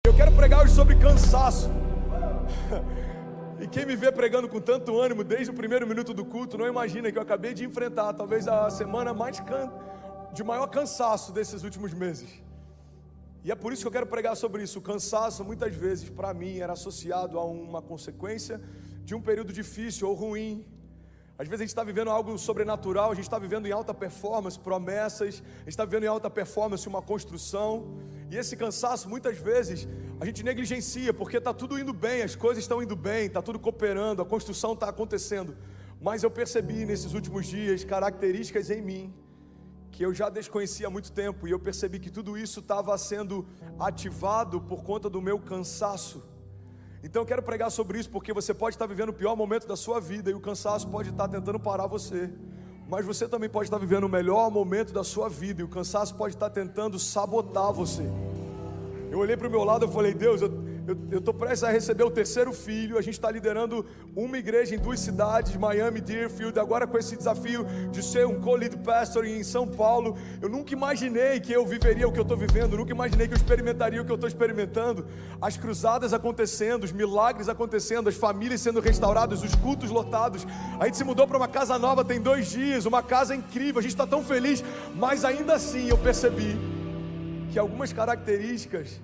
Eu quero pregar hoje sobre cansaço. E quem me vê pregando com tanto ânimo desde o primeiro minuto do culto, não imagina que eu acabei de enfrentar talvez a semana de maior cansaço desses últimos meses. E é por isso que eu quero pregar sobre isso. O cansaço muitas vezes para mim era associado a uma consequência de um período difícil ou ruim. Às vezes a gente está vivendo algo sobrenatural, a gente está vivendo em alta performance, promessas, a gente está vivendo em alta performance uma construção, e esse cansaço muitas vezes a gente negligencia, porque está tudo indo bem, as coisas estão indo bem, está tudo cooperando, a construção está acontecendo, mas eu percebi nesses últimos dias características em mim, que eu já desconhecia há muito tempo, e eu percebi que tudo isso estava sendo ativado por conta do meu cansaço. Então eu quero pregar sobre isso, porque você pode estar vivendo o pior momento da sua vida e o cansaço pode estar tentando parar você, mas você também pode estar vivendo o melhor momento da sua vida e o cansaço pode estar tentando sabotar você. Eu olhei para o meu lado e falei: Deus, eu estou prestes a receber o terceiro filho, a gente está liderando uma igreja em 2 cidades, Miami, Deerfield, agora com esse desafio de ser um co-lead pastor em São Paulo. Eu nunca imaginei que eu viveria o que eu estou vivendo, nunca imaginei que eu experimentaria o que eu estou experimentando, as cruzadas acontecendo, os milagres acontecendo, as famílias sendo restauradas, os cultos lotados. A gente se mudou para uma casa nova tem 2 dias, uma casa incrível, a gente está tão feliz, mas ainda assim eu percebi que algumas características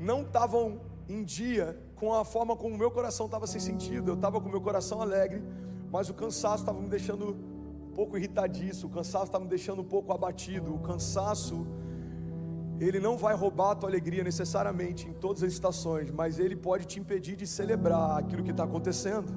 não estavam em dia com a forma como o meu coração estava sem sentido. Eu estava com o meu coração alegre, mas o cansaço estava me deixando um pouco irritadiço, o cansaço estava me deixando um pouco abatido. O cansaço, ele não vai roubar a tua alegria necessariamente em todas as estações, mas ele pode te impedir de celebrar aquilo que está acontecendo.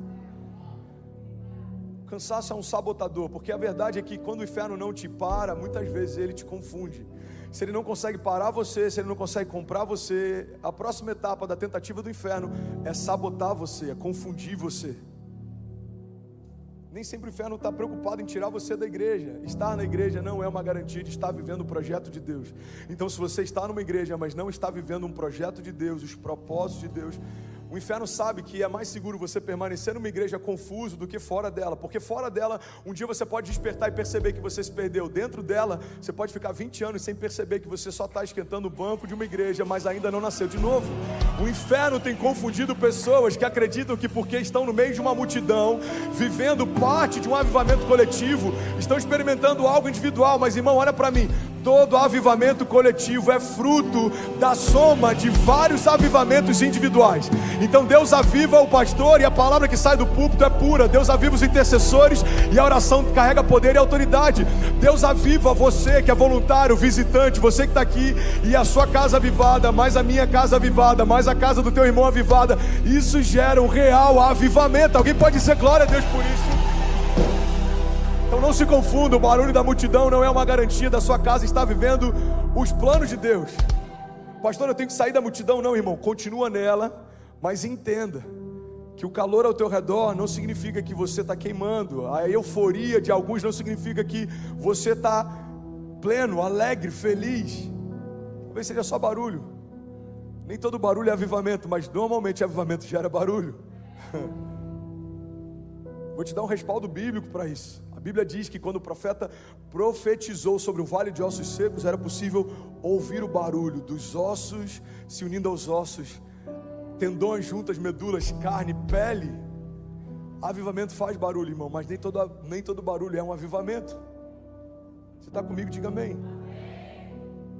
O cansaço é um sabotador, porque a verdade é que quando o inferno não te para, muitas vezes ele te confunde. Se ele não consegue parar você, se ele não consegue comprar você, a próxima etapa da tentativa do inferno é sabotar você, é confundir você. Nem sempre o inferno está preocupado em tirar você da igreja. Estar na igreja não é uma garantia de estar vivendo o projeto de Deus. Então, se você está numa igreja, mas não está vivendo um projeto de Deus, os propósitos de Deus, o inferno sabe que é mais seguro você permanecer numa igreja confuso do que fora dela, porque fora dela, um dia você pode despertar e perceber que você se perdeu. Dentro dela, você pode ficar 20 anos sem perceber que você só está esquentando o banco de uma igreja, mas ainda não nasceu de novo. O inferno tem confundido pessoas que acreditam que porque estão no meio de uma multidão, vivendo parte de um avivamento coletivo, estão experimentando algo individual. Mas irmão, olha para mim, todo avivamento coletivo é fruto da soma de vários avivamentos individuais. Então Deus aviva o pastor e a palavra que sai do púlpito é pura. Deus aviva os intercessores e a oração carrega poder e autoridade. Deus aviva você que é voluntário, visitante, você que está aqui e a sua casa avivada, mais a minha casa avivada, mais a casa do teu irmão avivada. Isso gera um real avivamento. Alguém pode dizer glória a Deus por isso? Então não se confunda, o barulho da multidão não é uma garantia da sua casa estar vivendo os planos de Deus. Pastor, eu tenho que sair da multidão. Não, irmão, continua nela, mas entenda que o calor ao teu redor não significa que você está queimando. A euforia de alguns não significa que você está pleno, alegre, feliz. Talvez seja só barulho. Nem todo barulho é avivamento, mas normalmente avivamento gera barulho. Vou te dar um respaldo bíblico para isso. A Bíblia diz que quando o profeta profetizou sobre o vale de ossos secos, era possível ouvir o barulho dos ossos se unindo aos ossos, tendões juntas, medulas, carne, pele. Avivamento faz barulho, irmão, mas nem todo barulho é um avivamento. Você está comigo? Diga amém.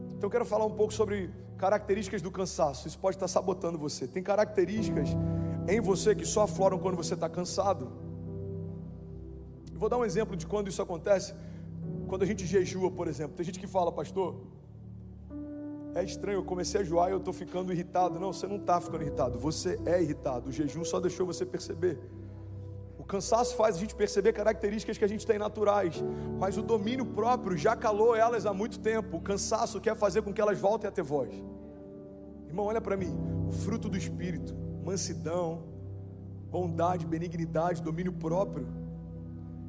Então eu quero falar um pouco sobre características do cansaço. Isso pode estar sabotando você. Tem características em você que só afloram quando você está cansado. Vou dar um exemplo de quando isso acontece. Quando a gente jejua, por exemplo. Tem gente que fala: pastor, é estranho, eu comecei a jejuar e eu estou ficando irritado. Não, você não está ficando irritado, você é irritado. O jejum só deixou você perceber. O cansaço faz a gente perceber características que a gente tem naturais, mas o domínio próprio já calou elas há muito tempo. O cansaço quer fazer com que elas voltem a ter voz. Irmão, olha para mim. O fruto do Espírito, mansidão, bondade, benignidade, domínio próprio,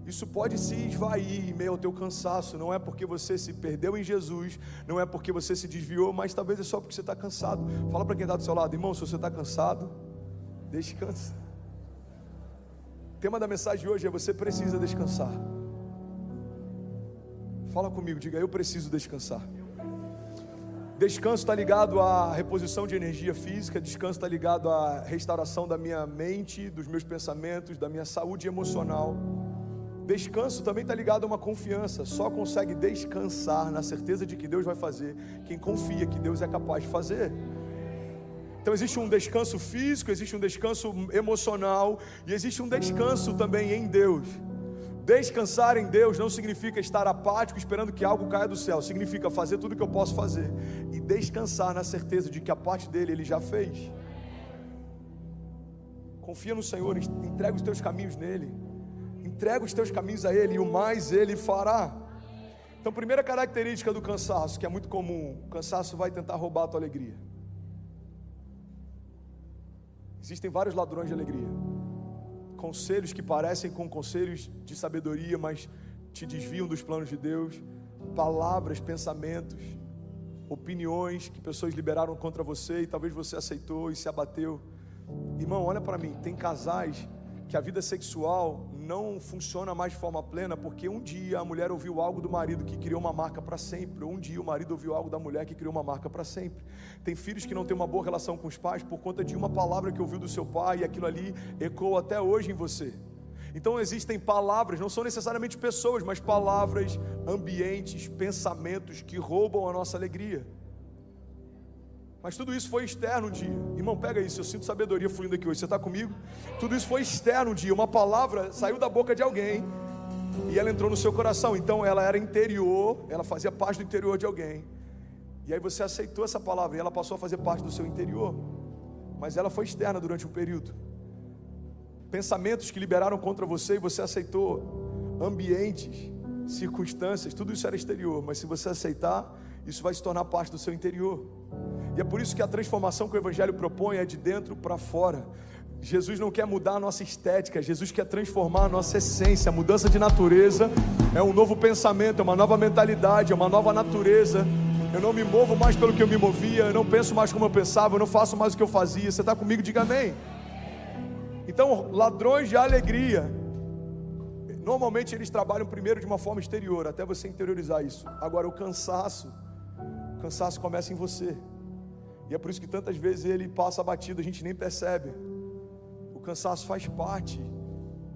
isso pode se esvair em meio ao teu cansaço. Não é porque você se perdeu em Jesus, não é porque você se desviou, mas talvez é só porque você está cansado. Fala para quem está do seu lado: irmão, se você está cansado, descansa. O tema da mensagem de hoje é: você precisa descansar. Fala comigo, diga: eu preciso descansar. Descanso está ligado à reposição de energia física, descanso está ligado à restauração da minha mente, dos meus pensamentos, da minha saúde emocional. Descanso também está ligado a uma confiança. Só consegue descansar na certeza de que Deus vai fazer quem confia que Deus é capaz de fazer. Então existe um descanso físico, existe um descanso emocional e existe um descanso também em Deus. Descansar em Deus não significa estar apático esperando que algo caia do céu. Significa fazer tudo o que eu posso fazer e descansar na certeza de que a parte dele Ele já fez. Confia no Senhor, entrega os teus caminhos nele. Entrega os teus caminhos a Ele e o mais Ele fará. Então, primeira característica do cansaço, que é muito comum: o cansaço vai tentar roubar a tua alegria. Existem vários ladrões de alegria. Conselhos que parecem com conselhos de sabedoria, mas te desviam dos planos de Deus. Palavras, pensamentos, opiniões que pessoas liberaram contra você e talvez você aceitou e se abateu. Irmão, olha para mim, tem casais que a vida sexual não funciona mais de forma plena porque um dia a mulher ouviu algo do marido que criou uma marca para sempre, ou um dia o marido ouviu algo da mulher que criou uma marca para sempre. Tem filhos que não têm uma boa relação com os pais por conta de uma palavra que ouviu do seu pai e aquilo ali ecoa até hoje em você. Então existem palavras, não são necessariamente pessoas, mas palavras, ambientes, pensamentos que roubam a nossa alegria. Mas tudo isso foi externo um dia. Irmão, pega isso, eu sinto sabedoria fluindo aqui hoje, você está comigo? Tudo isso foi externo um dia, uma palavra saiu da boca de alguém e ela entrou no seu coração. Então ela era interior, ela fazia parte do interior de alguém. E aí você aceitou essa palavra e ela passou a fazer parte do seu interior. Mas ela foi externa durante um período. Pensamentos que liberaram contra você e você aceitou. Ambientes, circunstâncias, tudo isso era exterior. Mas se você aceitar, isso vai se tornar parte do seu interior. E é por isso que a transformação que o Evangelho propõe é de dentro para fora. Jesus não quer mudar a nossa estética, Jesus quer transformar a nossa essência. A mudança de natureza é um novo pensamento, é uma nova mentalidade, é uma nova natureza. Eu não me movo mais pelo que eu me movia, eu não penso mais como eu pensava, eu não faço mais o que eu fazia. Você está comigo? Diga amém. Então, ladrões de alegria, normalmente eles trabalham primeiro de uma forma exterior, até você interiorizar isso. Agora o cansaço começa em você. E é por isso que tantas vezes ele passa batido, a gente nem percebe. O cansaço faz parte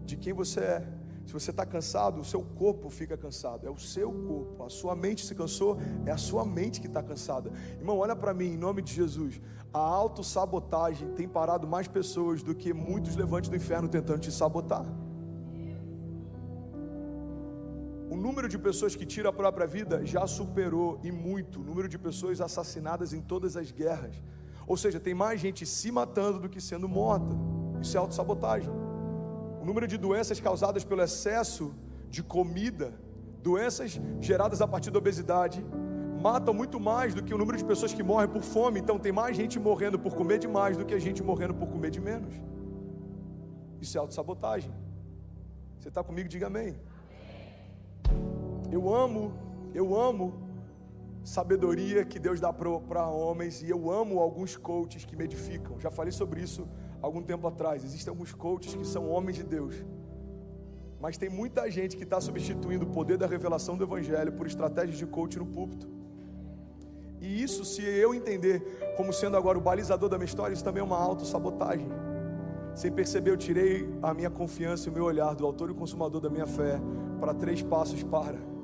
de quem você é. Se você está cansado, o seu corpo fica cansado. É o seu corpo. A sua mente se cansou, é a sua mente que está cansada. Irmão, olha para mim, em nome de Jesus. A autossabotagem tem parado mais pessoas do que muitos levantes do inferno tentando te sabotar. O número de pessoas que tiram a própria vida já superou e muito o número de pessoas assassinadas em todas as guerras. Ou seja, tem mais gente se matando do que sendo morta. Isso é autossabotagem. O número de doenças causadas pelo excesso de comida, doenças geradas a partir da obesidade, matam muito mais do que o número de pessoas que morrem por fome. Então tem mais gente morrendo por comer demais do que a gente morrendo por comer de menos. Isso é autossabotagem. Você está comigo? Diga amém. Eu amo sabedoria que Deus dá para homens, e eu amo alguns coaches que me edificam. Já falei sobre isso algum tempo atrás. Existem alguns coaches que são homens de Deus, mas tem muita gente que está substituindo o poder da revelação do Evangelho por estratégias de coach no púlpito. E isso, se eu entender como sendo agora o balizador da minha história, isso também é uma autossabotagem. Sem perceber, eu tirei a minha confiança e o meu olhar do autor e consumador da minha fé para 3 passos para.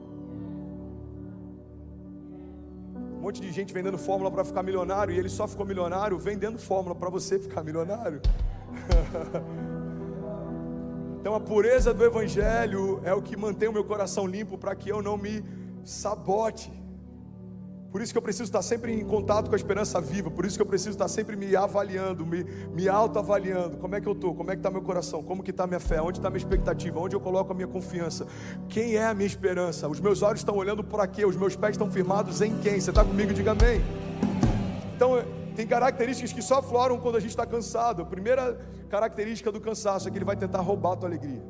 Um monte de gente vendendo fórmula para ficar milionário, e ele só ficou milionário vendendo fórmula para você ficar milionário. Então a pureza do Evangelho é o que mantém o meu coração limpo para que eu não me sabote. Por isso que eu preciso estar sempre em contato com a esperança viva. Por isso que eu preciso estar sempre me avaliando, me autoavaliando. Como é que eu estou? Como é que está meu coração? Como que está a minha fé? Onde está a minha expectativa? Onde eu coloco a minha confiança? Quem é a minha esperança? Os meus olhos estão olhando para quê? Os meus pés estão firmados em quem? Você está comigo? Diga amém. Então tem características que só afloram quando a gente está cansado. A primeira característica do cansaço é que ele vai tentar roubar a tua alegria.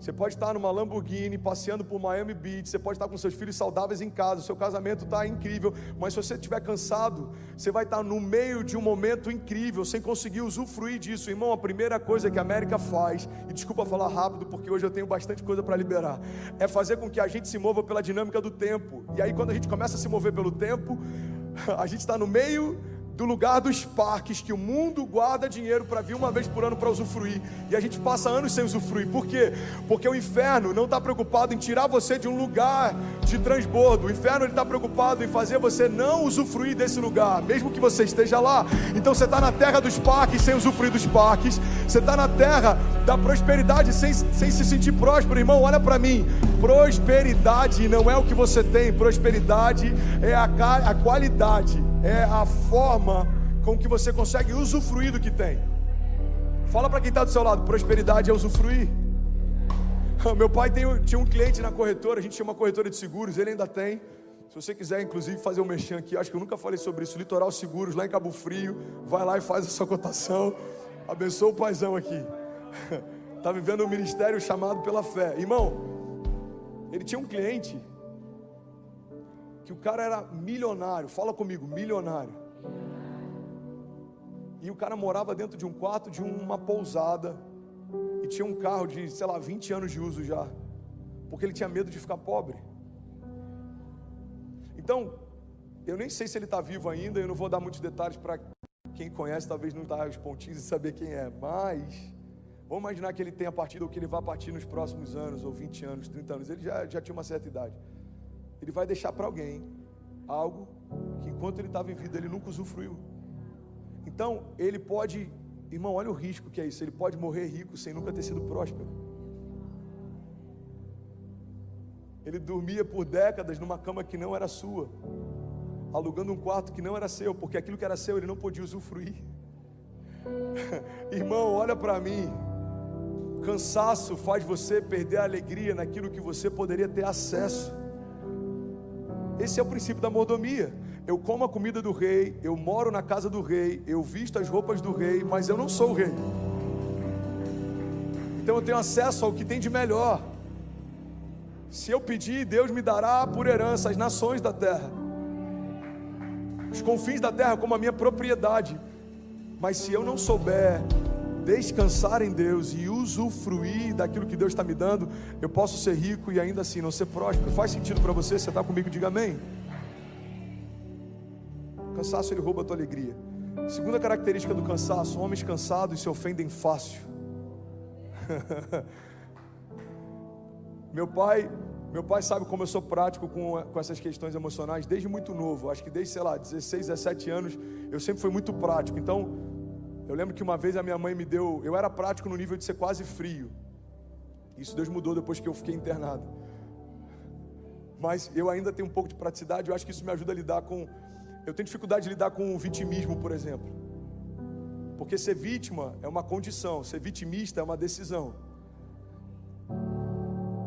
Você pode estar numa Lamborghini, passeando por Miami Beach, você pode estar com seus filhos saudáveis em casa, o seu casamento está incrível, mas se você estiver cansado, você vai estar no meio de um momento incrível, sem conseguir usufruir disso. Irmão, a primeira coisa que a América faz, e desculpa falar rápido, porque hoje eu tenho bastante coisa para liberar, é fazer com que a gente se mova pela dinâmica do tempo. E aí quando a gente começa a se mover pelo tempo, A gente está no meio do lugar dos parques que o mundo guarda dinheiro para vir uma vez por ano para usufruir, e a gente passa anos sem usufruir. Por quê? Porque o inferno não está preocupado em tirar você de um lugar de transbordo. O inferno está preocupado em fazer você não usufruir desse lugar, mesmo que você esteja lá. Então você está na terra dos parques sem usufruir dos parques, você está na terra da prosperidade sem se sentir próspero. Irmão, olha para mim, prosperidade não é o que você tem, prosperidade é a qualidade, é a forma com que você consegue usufruir do que tem. Fala para quem está do seu lado, prosperidade é usufruir. Meu pai tinha um cliente na corretora, a gente tinha uma corretora de seguros, ele ainda tem. Se você quiser, inclusive, fazer um merchan aqui, acho que eu nunca falei sobre isso, Litoral Seguros, lá em Cabo Frio, vai lá e faz a sua cotação, abençoa o paizão aqui. Está vivendo um ministério chamado pela fé. Irmão, ele tinha um cliente que o cara era milionário, fala comigo, milionário. E o cara morava dentro de um quarto de uma pousada e tinha um carro de, 20 anos de uso já, porque ele tinha medo de ficar pobre. Então, eu nem sei se ele está vivo ainda, eu não vou dar muitos detalhes para quem conhece, talvez não dá os pontinhos e saber quem é, mas vamos imaginar que ele tenha partido, ou que ele vá partir nos próximos anos, ou 20 anos, 30 anos, ele já tinha uma certa idade. Ele vai deixar para alguém algo que enquanto ele estava em vida, ele nunca usufruiu. Então, ele pode, irmão, olha o risco que é isso, ele pode morrer rico sem nunca ter sido próspero. Ele dormia por décadas numa cama que não era sua, alugando um quarto que não era seu, porque aquilo que era seu ele não podia usufruir. Irmão, olha para mim, cansaço faz você perder a alegria naquilo que você poderia ter acesso. Esse é o princípio da mordomia. Eu como a comida do rei, eu moro na casa do rei, eu visto as roupas do rei, mas eu não sou o rei. Então eu tenho acesso ao que tem de melhor. Se eu pedir, Deus me dará por herança as nações da terra, os confins da terra como a minha propriedade. Mas se eu não souber descansar em Deus e usufruir daquilo que Deus está me dando, eu posso ser rico e ainda assim não ser próspero. Faz sentido para você? Você está comigo? Diga amém. O cansaço, ele rouba a tua alegria. Segunda característica do cansaço: homens cansados se ofendem fácil. Meu pai sabe como eu sou prático com essas questões emocionais desde muito novo. Acho que desde, 16, 17 anos, eu sempre fui muito prático. Então, eu lembro que uma vez a minha mãe me deu, eu era prático no nível de ser quase frio. Isso Deus mudou depois que eu fiquei internado. Mas eu ainda tenho um pouco de praticidade, eu acho que isso me ajuda a lidar com... Eu tenho dificuldade de lidar com o vitimismo, por exemplo. Porque ser vítima é uma condição, ser vitimista é uma decisão.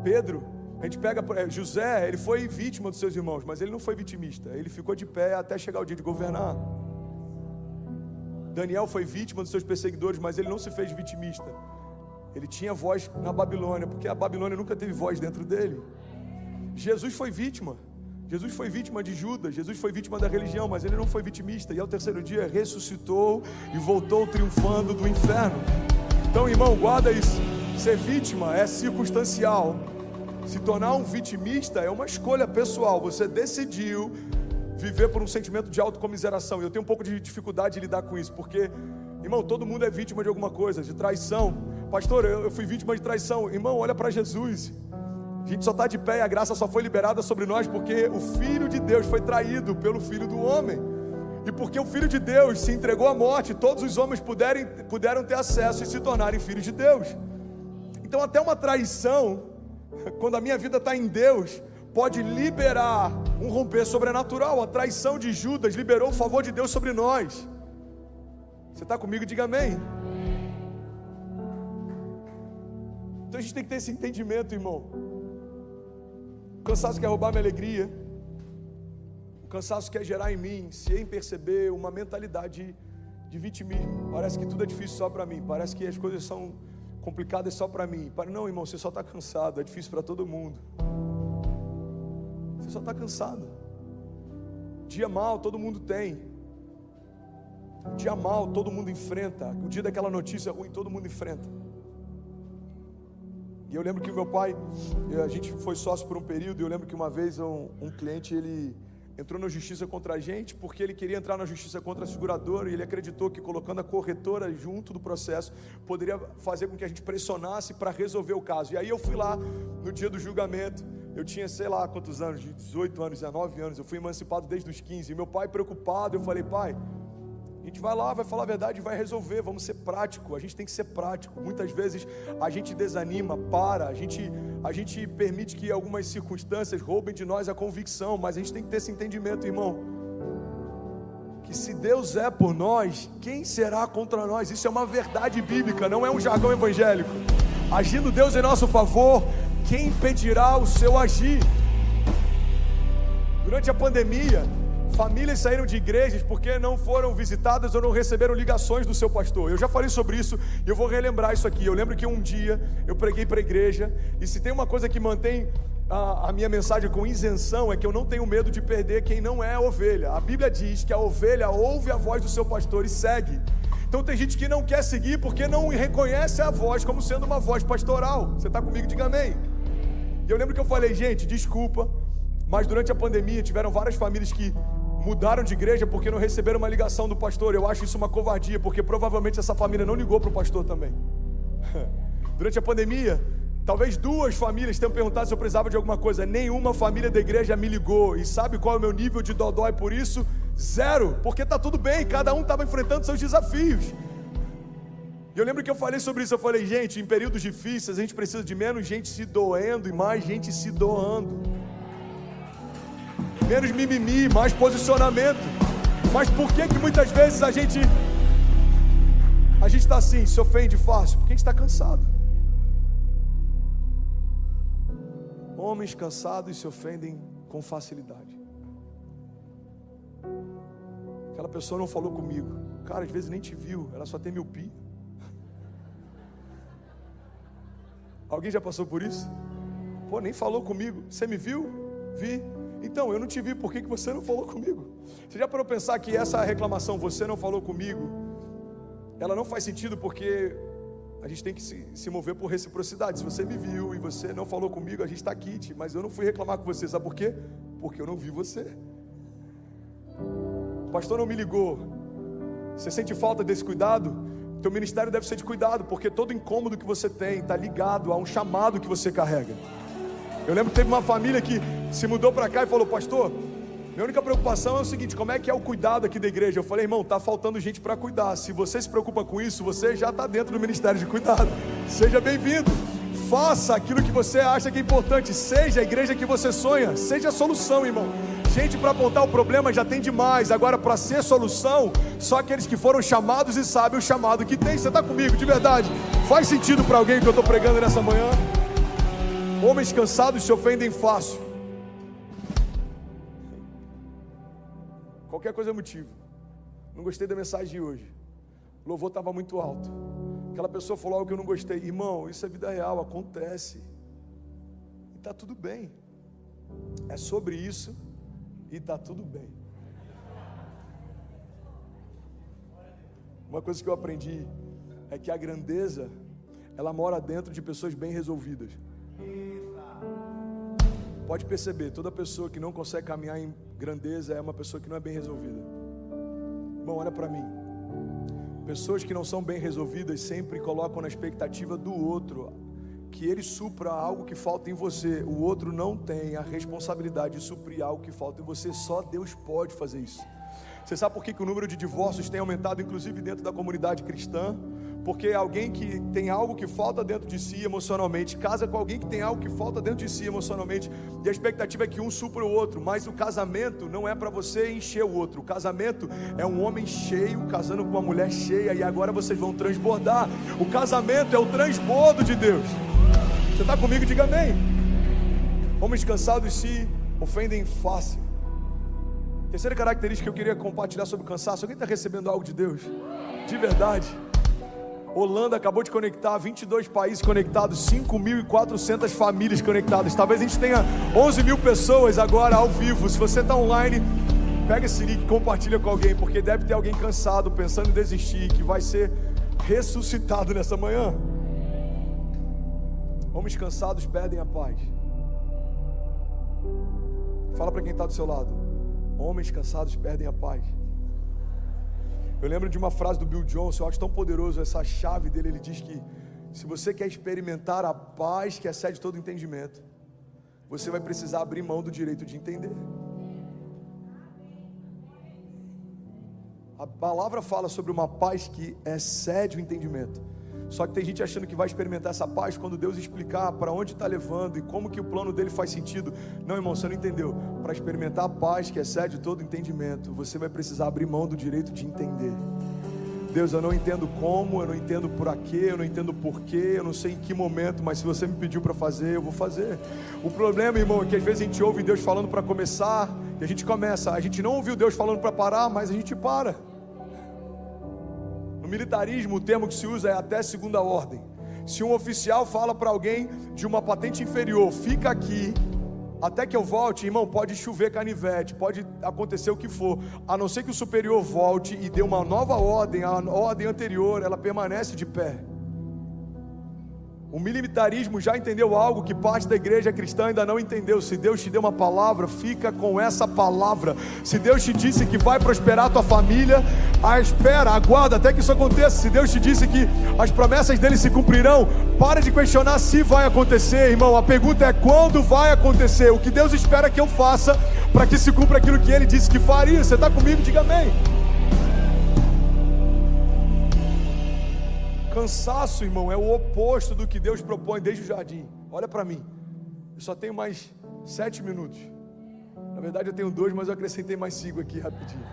Pedro, a gente pega, José, ele foi vítima dos seus irmãos, mas ele não foi vitimista, ele ficou de pé até chegar o dia de governar. Daniel foi vítima dos seus perseguidores, mas ele não se fez vitimista. Ele tinha voz na Babilônia, porque a Babilônia nunca teve voz dentro dele. Jesus foi vítima de Judas, Jesus foi vítima da religião, mas ele não foi vitimista, e ao terceiro dia ressuscitou e voltou triunfando do inferno. Então, irmão, guarda isso. Ser vítima é circunstancial. Se tornar um vitimista é uma escolha pessoal. Você decidiu viver por um sentimento de autocomiseração. E eu tenho um pouco de dificuldade de lidar com isso, porque, irmão, todo mundo é vítima de alguma coisa, de traição. Pastor, eu fui vítima de traição. Irmão, olha para Jesus. A gente só está de pé e a graça só foi liberada sobre nós porque o Filho de Deus foi traído pelo Filho do homem. E porque o Filho de Deus se entregou à morte, todos os homens puderam ter acesso e se tornarem filhos de Deus. Então até uma traição, quando a minha vida está em Deus, pode liberar um romper sobrenatural. A traição de Judas liberou o favor de Deus sobre nós. Você está comigo? Diga amém. Então a gente tem que ter esse entendimento, irmão. O cansaço quer roubar minha alegria. O cansaço quer gerar em mim, se em perceber, uma mentalidade de vitimismo. Parece que tudo é difícil só para mim. Parece que as coisas são complicadas só para mim. Não, irmão, você só está cansado. É difícil para todo mundo. Você só está cansado. Dia mal todo mundo tem. Dia mal todo mundo enfrenta. O dia daquela notícia ruim todo mundo enfrenta. E eu lembro que o meu pai, a gente foi sócio por um período, e eu lembro que uma vez um cliente, ele entrou na justiça contra a gente, porque ele queria entrar na justiça contra a seguradora, e ele acreditou que colocando a corretora junto do processo, poderia fazer com que a gente pressionasse para resolver o caso. E aí eu fui lá, no dia do julgamento, eu tinha sei lá quantos anos, de 18 anos, 19 anos, eu fui emancipado desde os 15, e meu pai preocupado, eu falei: pai, a gente vai lá, vai falar a verdade e vai resolver, vamos ser prático, a gente tem que ser prático. Muitas vezes a gente desanima, a gente permite que algumas circunstâncias roubem de nós a convicção, mas a gente tem que ter esse entendimento, irmão, que se Deus é por nós, quem será contra nós? Isso é uma verdade bíblica, não é um jargão evangélico. Agindo Deus em nosso favor, quem impedirá o seu agir? Durante a pandemia, famílias saíram de igrejas porque não foram visitadas ou não receberam ligações do seu pastor. Eu já falei sobre isso e eu vou relembrar isso aqui. Eu lembro que um dia eu preguei para a igreja, e se tem uma coisa que mantém a minha mensagem com isenção, é que eu não tenho medo de perder quem não é ovelha. A Bíblia diz que a ovelha ouve a voz do seu pastor e segue. Então tem gente que não quer seguir porque não reconhece a voz como sendo uma voz pastoral. Você está comigo? Diga amém. E eu lembro que eu falei: gente, desculpa, mas durante a pandemia tiveram várias famílias que mudaram de igreja porque não receberam uma ligação do pastor. Eu acho isso uma covardia, porque provavelmente essa família não ligou para o pastor também. Durante a pandemia, talvez 2 famílias tenham perguntado se eu precisava de alguma coisa. Nenhuma família da igreja me ligou. E sabe qual é o meu nível de dodói por isso? 0, porque está tudo bem, cada um estava enfrentando seus desafios. E eu lembro que eu falei sobre isso. Eu falei: gente, em períodos difíceis a gente precisa de menos gente se doendo e mais gente se doando. Menos mimimi, mais posicionamento. Mas por que muitas vezes a gente está assim, se ofende fácil? Porque a gente está cansado. Homens cansados se ofendem com facilidade. Aquela pessoa não falou comigo. Cara, às vezes nem te viu, ela só tem miopia. Alguém já passou por isso? Pô, nem falou comigo. Você me viu? Vi. Então, eu não te vi, por que você não falou comigo? Você já parou para pensar que essa reclamação, você não falou comigo, ela não faz sentido, porque a gente tem que se mover por reciprocidade. Se você me viu e você não falou comigo, a gente está aqui, mas eu não fui reclamar com você, sabe por quê? Porque eu não vi você. O pastor não me ligou. Você sente falta desse cuidado? Teu ministério deve ser de cuidado, porque todo incômodo que você tem está ligado a um chamado que você carrega. Eu lembro que teve uma família que se mudou para cá e falou: pastor, minha única preocupação é o seguinte, como é que é o cuidado aqui da igreja? Eu falei: irmão, está faltando gente para cuidar. Se você se preocupa com isso, você já está dentro do ministério de cuidado. Seja bem-vindo. Faça aquilo que você acha que é importante. Seja a igreja que você sonha. Seja a solução, irmão. Gente para apontar o problema já tem demais. Agora, para ser solução, só aqueles que foram chamados e sabem o chamado que tem. Você está comigo, de verdade? Faz sentido para alguém que eu estou pregando nessa manhã? Homens cansados se ofendem fácil. Qualquer coisa é motivo. Não gostei da mensagem de hoje. O louvor estava muito alto. Aquela pessoa falou algo que eu não gostei. Irmão, isso é vida real, acontece. E está tudo bem. É sobre isso e está tudo bem. Uma coisa que eu aprendi é que a grandeza, ela mora dentro de pessoas bem resolvidas. Pode perceber, toda pessoa que não consegue caminhar em grandeza é uma pessoa que não é bem resolvida. Irmão, olha para mim. Pessoas que não são bem resolvidas sempre colocam na expectativa do outro que ele supra algo que falta em você. O outro não tem a responsabilidade de suprir algo que falta em você. Só Deus pode fazer isso. Você sabe por que o número de divórcios tem aumentado, inclusive dentro da comunidade cristã? Porque alguém que tem algo que falta dentro de si emocionalmente casa com alguém que tem algo que falta dentro de si emocionalmente, e a expectativa é que um supra o outro. Mas o casamento não é para você encher o outro. O casamento é um homem cheio casando com uma mulher cheia, e agora vocês vão transbordar. O casamento é o transbordo de Deus. Você está comigo? Diga amém. Homens cansados se ofendem fácil. Terceira característica que eu queria compartilhar sobre o cansaço. Alguém está recebendo algo de Deus? De verdade. Holanda acabou de conectar 22 países conectados, 5.400 famílias conectadas. Talvez a gente tenha 11 mil pessoas agora ao vivo. Se você está online, pega esse link e compartilha com alguém, porque deve ter alguém cansado, pensando em desistir, que vai ser ressuscitado nessa manhã. Homens cansados perdem a paz. Fala para quem está do seu lado: Homens cansados perdem a paz. Eu lembro de uma frase do Bill Johnson, eu acho tão poderoso essa chave dele. Ele diz que se você quer experimentar a paz que excede todo entendimento, você vai precisar abrir mão do direito de entender. A palavra fala sobre uma paz que excede o entendimento. Só que tem gente achando que vai experimentar essa paz quando Deus explicar para onde está levando e como que o plano dele faz sentido. Não, irmão, você não entendeu. Para experimentar a paz que excede todo entendimento, você vai precisar abrir mão do direito de entender. Deus, eu não entendo como, eu não entendo por quê, eu não entendo porquê, eu não sei em que momento, mas se você me pediu para fazer, eu vou fazer. O problema, irmão, é que às vezes a gente ouve Deus falando para começar e a gente começa. A gente não ouviu Deus falando para parar, mas a gente para. No militarismo, o termo que se usa é até segunda ordem. Se um oficial fala para alguém de uma patente inferior, fica aqui até que eu volte, irmão, pode chover canivete, pode acontecer o que for, a não ser que o superior volte e dê uma nova ordem, a ordem anterior, ela permanece de pé. O militarismo já entendeu algo que parte da igreja cristã ainda não entendeu. Se Deus te deu uma palavra, fica com essa palavra. Se Deus te disse que vai prosperar a tua família, espera, aguarda até que isso aconteça. Se Deus te disse que as promessas dele se cumprirão, para de questionar se vai acontecer, irmão. A pergunta é quando vai acontecer. O que Deus espera que eu faça para que se cumpra aquilo que ele disse que faria. Você está comigo? Diga amém. Cansaço, irmão, é o oposto do que Deus propõe desde o jardim. Olha para mim, eu só tenho mais 7 minutos. Na verdade eu tenho 2, mas eu acrescentei mais 5 aqui rapidinho.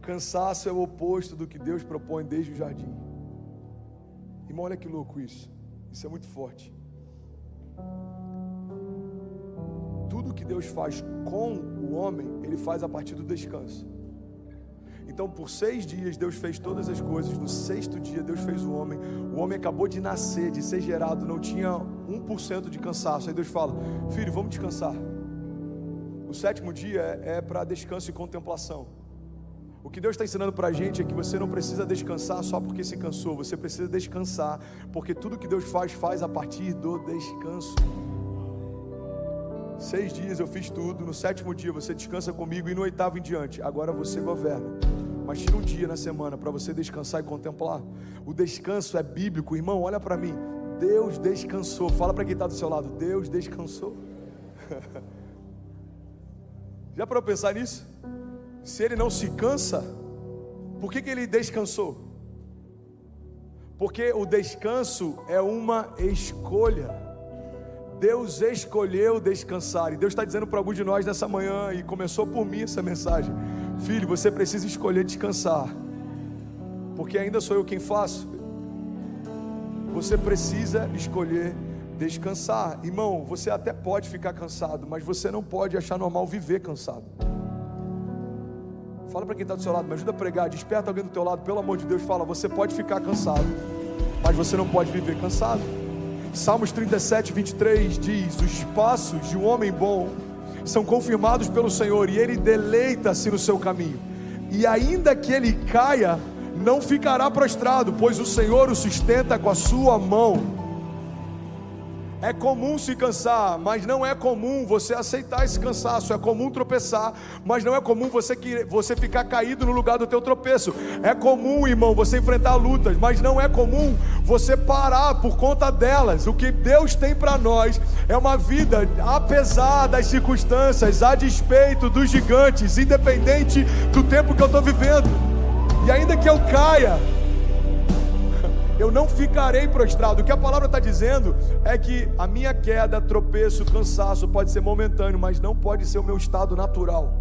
Cansaço é o oposto do que Deus propõe desde o jardim. Irmão, olha que louco isso. Isso é muito forte. Tudo que Deus faz com o homem, Ele faz a partir do descanso. Então por 6 dias Deus fez todas as coisas. No 6º dia Deus fez o homem. O homem acabou de nascer, de ser gerado, não tinha 1% de cansaço. Aí Deus fala: filho, vamos descansar. O 7º dia é para descanso e contemplação. O que Deus está ensinando para a gente é que você não precisa descansar só porque se cansou. Você precisa descansar porque tudo que Deus faz a partir do descanso. 6 dias eu fiz tudo. No 7º dia você descansa comigo, e no 8º em diante agora você governa. Mas tira um dia na semana para você descansar e contemplar. O descanso é bíblico, irmão. Olha para mim, Deus descansou. Fala para quem está do seu lado: Deus descansou. Já parou para pensar nisso? Se Ele não se cansa, por que Ele descansou? Porque o descanso é uma escolha. Deus escolheu descansar. E Deus está dizendo para alguns de nós nessa manhã, e começou por mim essa mensagem: filho, você precisa escolher descansar, porque ainda sou eu quem faço. Você precisa escolher descansar. Irmão, você até pode ficar cansado, mas você não pode achar normal viver cansado. Fala para quem está do seu lado, me ajuda a pregar, desperta alguém do teu lado, pelo amor de Deus. Fala: você pode ficar cansado, mas você não pode viver cansado. Salmos 37, 23 diz: os passos de um homem bom são confirmados pelo Senhor, e ele deleita-se no seu caminho, e ainda que ele caia, não ficará prostrado, pois o Senhor o sustenta com a sua mão. É comum se cansar, mas não é comum você aceitar esse cansaço. É comum tropeçar, mas não é comum você ficar caído no lugar do teu tropeço. É comum, irmão, você enfrentar lutas, mas não é comum você parar por conta delas. O que Deus tem para nós é uma vida apesar das circunstâncias, a despeito dos gigantes, independente do tempo que eu estou vivendo. E ainda que eu caia, eu não ficarei prostrado. O que a palavra está dizendo é que a minha queda, tropeço, cansaço pode ser momentâneo, mas não pode ser o meu estado natural.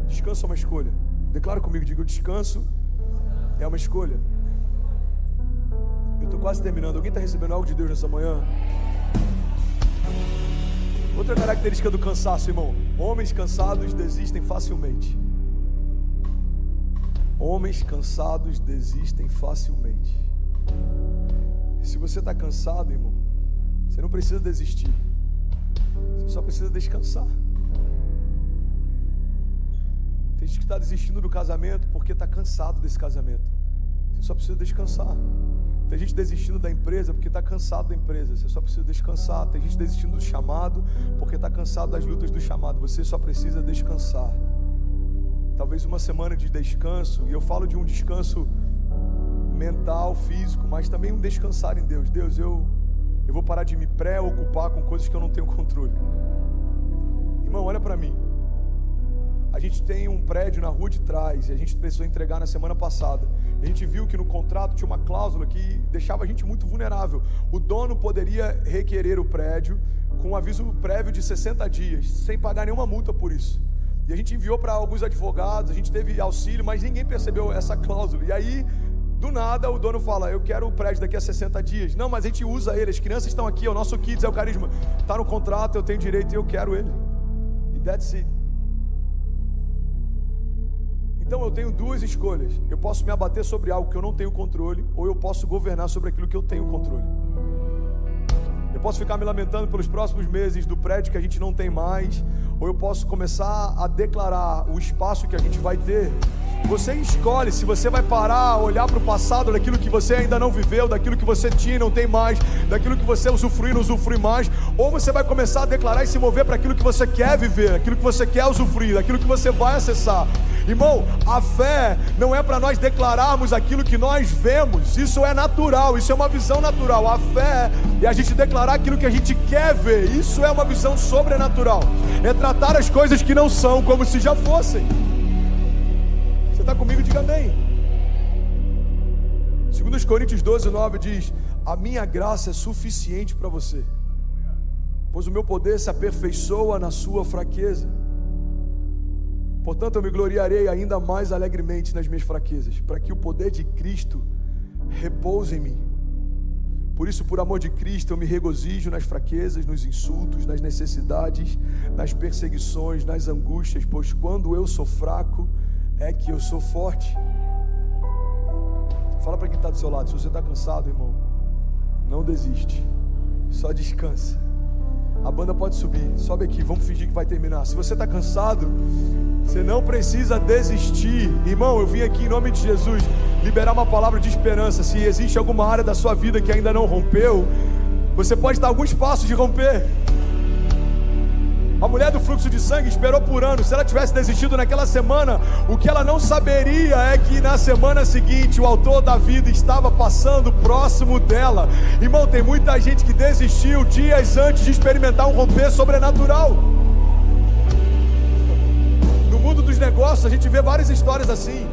Descanso é uma escolha. Declara comigo, diga: o descanso é uma escolha. Eu estou quase terminando. Alguém está recebendo algo de Deus nessa manhã? Outra característica do cansaço, irmão: homens cansados desistem facilmente. Homens cansados desistem facilmente. Se você está cansado, irmão, você não precisa desistir, você só precisa descansar. Tem gente que está desistindo do casamento porque está cansado desse casamento. Você só precisa descansar. Tem gente desistindo da empresa porque está cansado da empresa. Você só precisa descansar. Tem gente desistindo do chamado porque está cansado das lutas do chamado. Você só precisa descansar. Talvez uma semana de descanso, e eu falo de um descanso mental, físico, mas também um descansar em Deus. Deus, eu vou parar de me preocupar com coisas que eu não tenho controle. Irmão, olha para mim. A gente tem um prédio na rua de trás e a gente precisou entregar na semana passada. A gente viu que no contrato tinha uma cláusula que deixava a gente muito vulnerável. O dono poderia requerer o prédio com um aviso prévio de 60 dias, sem pagar nenhuma multa por isso. E a gente enviou para alguns advogados, a gente teve auxílio, mas ninguém percebeu essa cláusula. E aí, do nada, o dono fala, eu quero o prédio daqui a 60 dias. Não, mas a gente usa ele, as crianças estão aqui, é o nosso Kids, é o Carisma. Está no contrato, eu tenho direito e eu quero ele. E that's it. Então eu tenho duas escolhas. Eu posso me abater sobre algo que eu não tenho controle, ou eu posso governar sobre aquilo que eu tenho controle. Eu posso ficar me lamentando pelos próximos meses do prédio que a gente não tem mais, ou eu posso começar a declarar o espaço que a gente vai ter. Você escolhe se você vai parar, olhar para o passado, daquilo que você ainda não viveu, daquilo que você tinha e não tem mais, daquilo que você usufrui e não usufrui mais, ou você vai começar a declarar e se mover para aquilo que você quer viver, aquilo que você quer usufruir, daquilo que você vai acessar. Irmão, a fé não é para nós declararmos aquilo que nós vemos, isso é natural, isso é uma visão natural. A fé é a gente declarar aquilo que a gente quer ver, isso é uma visão sobrenatural, é tratar as coisas que não são como se já fossem. Você está comigo? Diga amém. 2 Coríntios 12:9 diz, a minha graça é suficiente para você, pois o meu poder se aperfeiçoa na sua fraqueza. Portanto, eu me gloriarei ainda mais alegremente nas minhas fraquezas, para que o poder de Cristo repouse em mim. Por isso, por amor de Cristo, eu me regozijo nas fraquezas, nos insultos, nas necessidades, nas perseguições, nas angústias, pois quando eu sou fraco, é que eu sou forte. Fala para quem está do seu lado, se você está cansado, irmão, não desiste, só descansa. A banda pode subir, sobe aqui, vamos fingir que vai terminar. Se você está cansado, você não precisa desistir. Irmão, eu vim aqui em nome de Jesus liberar uma palavra de esperança. Se existe alguma área da sua vida que ainda não rompeu, você pode estar a alguns passos de romper. A mulher do fluxo de sangue esperou por anos. Se ela tivesse desistido naquela semana, o que ela não saberia é que na semana seguinte o autor da vida estava passando próximo dela. Irmão, tem muita gente que desistiu dias antes de experimentar um romper sobrenatural. No mundo dos negócios a gente vê várias histórias assim.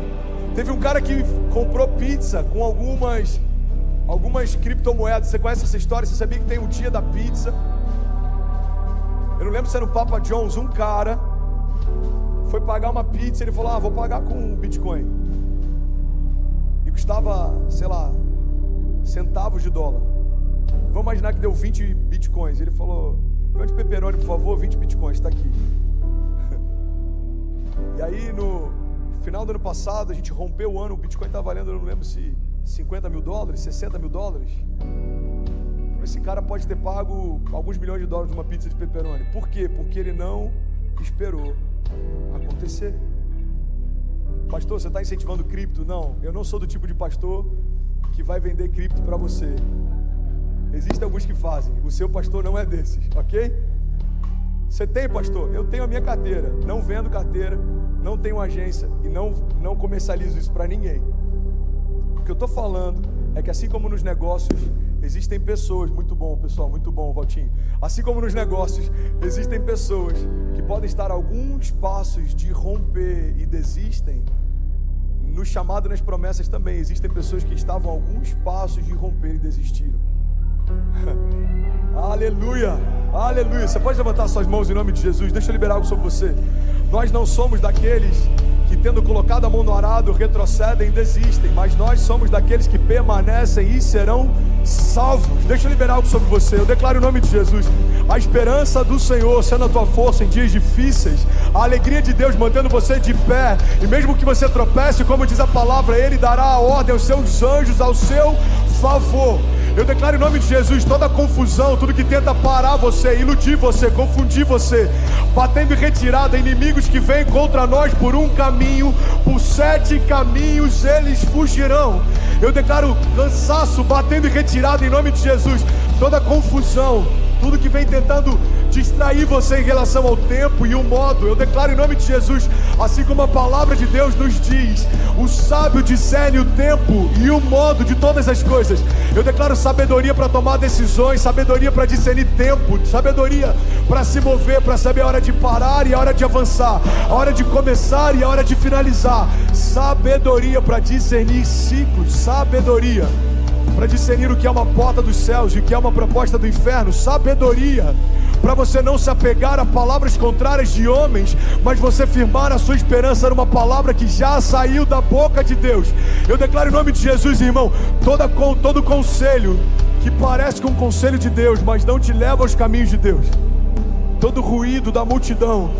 Teve um cara que comprou pizza com algumas criptomoedas. Você conhece essa história? Você sabia que tem o dia da pizza? Eu não lembro se era o Papa John's, um cara foi pagar uma pizza, ele falou, vou pagar com Bitcoin. E custava, sei lá, centavos de dólar. Vamos imaginar que deu 20 Bitcoins. Ele falou, de pepperoni, por favor, 20 Bitcoins, está aqui. E aí no final do ano passado, a gente rompeu o ano, o Bitcoin está valendo, eu não lembro se $50 mil, $60 mil. Esse cara pode ter pago alguns milhões de dólares de uma pizza de pepperoni. Por quê? Porque ele não esperou acontecer. Pastor, você está incentivando cripto? Não, eu não sou do tipo de pastor que vai vender cripto para você. Existem alguns que fazem. O seu pastor não é desses, ok? Você tem, pastor? Eu tenho a minha carteira. Não vendo carteira, não tenho agência e não comercializo isso para ninguém. O que eu estou falando é que assim como nos negócios, existem pessoas, muito bom pessoal, muito bom Valtinho. Assim como nos negócios, existem pessoas que podem estar a alguns passos de romper e desistem. No chamado e nas promessas também, existem pessoas que estavam a alguns passos de romper e desistiram. Aleluia, aleluia. Você pode levantar suas mãos em nome de Jesus? Deixa eu liberar algo sobre você. Nós não somos daqueles que, tendo colocado a mão no arado, retrocedem e desistem, mas nós somos daqueles que permanecem e serão salvos. Deixa eu liberar algo sobre você. Eu declaro em nome de Jesus a esperança do Senhor sendo a tua força em dias difíceis, a alegria de Deus mantendo você de pé, e mesmo que você tropece, como diz a palavra, Ele dará a ordem aos seus anjos ao seu favor. Eu declaro em nome de Jesus toda confusão, tudo que tenta parar você, iludir você, confundir você, batendo em retirada, inimigos que vêm contra nós por um caminho, por 7 caminhos eles fugirão. Eu declaro cansaço batendo em retirada em nome de Jesus, toda confusão, tudo que vem tentando distrair você em relação ao tempo e o modo. Eu declaro em nome de Jesus, assim como a palavra de Deus nos diz, o sábio discerne o tempo e o modo de todas as coisas. Eu declaro sabedoria para tomar decisões, sabedoria para discernir tempo, sabedoria para se mover, para saber a hora de parar e a hora de avançar, a hora de começar e a hora de finalizar. Sabedoria para discernir ciclos, sabedoria para discernir o que é uma porta dos céus e o que é uma proposta do inferno, sabedoria para você não se apegar a palavras contrárias de homens, mas você firmar a sua esperança numa palavra que já saiu da boca de Deus. Eu declaro em nome de Jesus, irmão, todo conselho que parece com o conselho de Deus, mas não te leva aos caminhos de Deus, todo ruído da multidão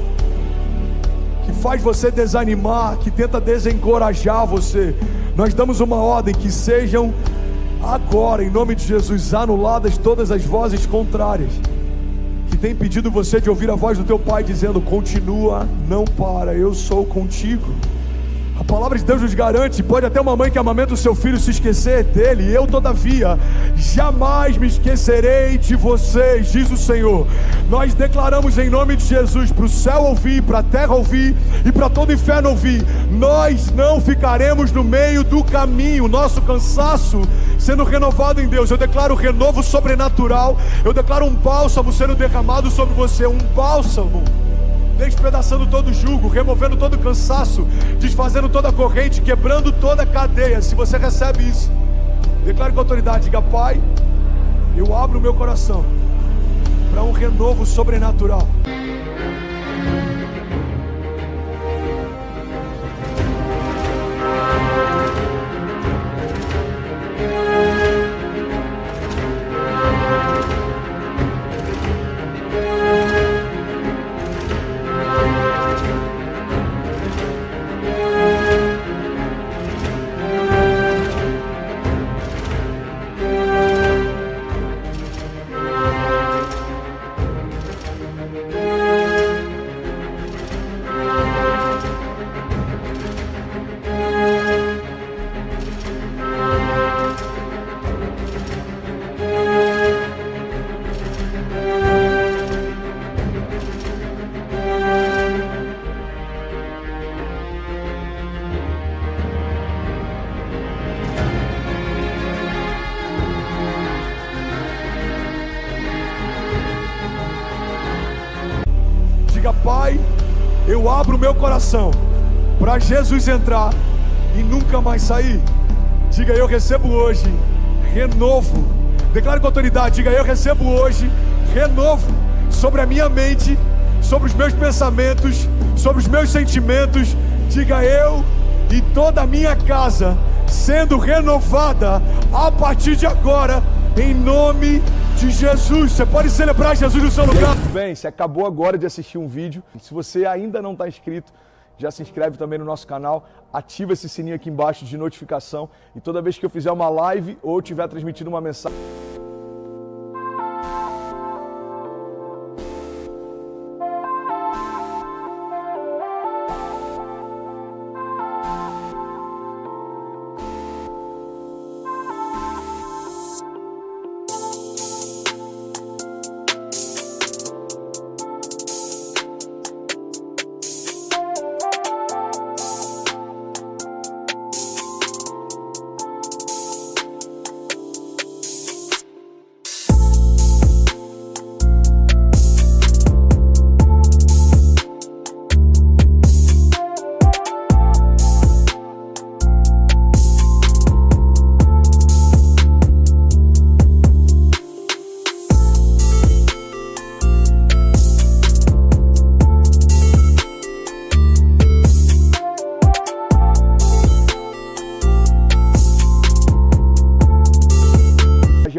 que faz você desanimar, que tenta desencorajar você, nós damos uma ordem que sejam agora, em nome de Jesus, anuladas todas as vozes contrárias que tem impedido você de ouvir a voz do teu Pai dizendo: continua, não para, eu sou contigo. A palavra de Deus nos garante, pode até uma mãe que amamenta o seu filho se esquecer dele, eu todavia jamais me esquecerei de vocês, diz o Senhor. Nós declaramos em nome de Jesus, para o céu ouvir, para a terra ouvir e para todo o inferno ouvir, nós não ficaremos no meio do caminho, nosso cansaço sendo renovado em Deus. Eu declaro renovo sobrenatural, eu declaro um bálsamo sendo derramado sobre você, um bálsamo despedaçando todo jugo, removendo todo cansaço, desfazendo toda corrente, quebrando toda cadeia. Se você recebe isso, declare com autoridade, diga: Pai, eu abro o meu coração para um renovo sobrenatural. Diga: Pai, eu abro o meu coração para Jesus entrar e nunca mais sair. Diga: eu recebo hoje renovo. Declare com autoridade, diga: eu recebo hoje renovo sobre a minha mente, sobre os meus pensamentos, sobre os meus sentimentos. Diga: eu e toda a minha casa sendo renovada a partir de agora, em nome de Jesus. Você pode celebrar Jesus no seu lugar. Bem, você acabou agora de assistir um vídeo. Se você ainda não está inscrito, já se inscreve também no nosso canal, ativa esse sininho aqui embaixo de notificação, e toda vez que eu fizer uma live ou estiver transmitindo uma mensagem,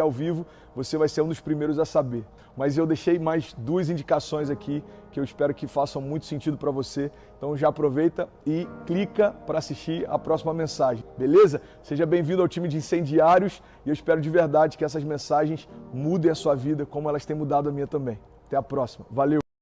ao vivo, você vai ser um dos primeiros a saber. Mas eu deixei mais 2 indicações aqui que eu espero que façam muito sentido para você. Então já aproveita e clica para assistir a próxima mensagem, beleza? Seja bem-vindo ao time de incendiários e eu espero de verdade que essas mensagens mudem a sua vida como elas têm mudado a minha também. Até a próxima. Valeu!